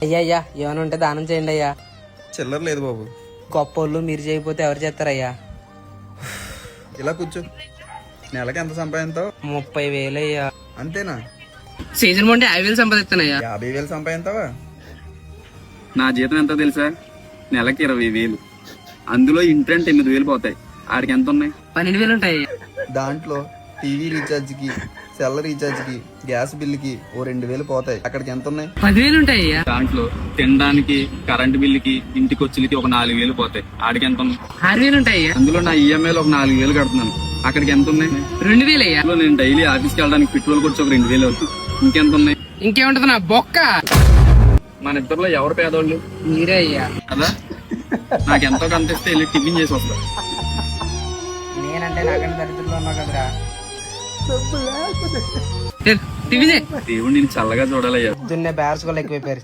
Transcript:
అయ్యా ఏమైనా ఉంటే దానం చేయండి అయ్యా. చిల్లర లేదు బాబు. గొప్పోళ్ళు మీరు చేయకపోతే ఎవరు చేస్తారయ్యా? ఇలా కూర్చో. నెలకి ఎంత సంపాదిస్తావు? 30,000 అయ్యా. అంతేనా? సీజన్ ఉంటే 5,000 సంపాదిస్తానయ్యా. 50,000 సంపాదిస్తావా? నా జీతం ఎంత తెలుసా? నెలకి 20,000. అందులో ఇంటి రెంట్ 8,000 పోతాయి. ఆడికి ఎంత ఉన్నాయి? 12,000 ఉంటాయి. దాంట్లో టీవీ రీఛార్జ్కి, సెల్ రీఛార్జ్కి, గ్యాస్ బిల్లుకి ఓ 2,000 పోతాయి. అక్కడికి ఎంత ఉన్నాయి? 10,000 ఉంటాయి. దాంట్లో తినడానికి, కరెంట్ బిల్లుకి, ఇంటికి వచ్చేకి ఒక 4,000 పోతాయి. ఆడికి ఎంత ఉన్నాయి? 6,000 ఉంటాయి. అందులో నా ఈఎంఐలు ఒక 4,000 కడుతున్నాను. అక్కడికి ఎంత ఉన్నాయి? 2,000 అయ్యా. అందులో నేను డైలీ ఆఫీస్కి వెళ్ళడానికి పెట్రోల్ ఖర్చు ఒక 2,000 అవుతుంది. ఇంకెంత ఉన్నాయి? ఇంకేముంటది నా బొక్క. మన ఇద్దరులో ఎవరు పేదోళ్ళు? మీరే అయ్యా. కదా నాకు ఎంతో కొంత ఇస్తే వెళ్ళి టిఫిన్ చేసి వస్తా. నేనంటే నాకంటే దరిద్రంలో ఉన్నా కదరా. టిఫిన్ దేవుడు నేను చల్లగా చూడాలయ్యా. పొద్దున్నే బేర్చుకోలు ఎక్కువైపోయారు.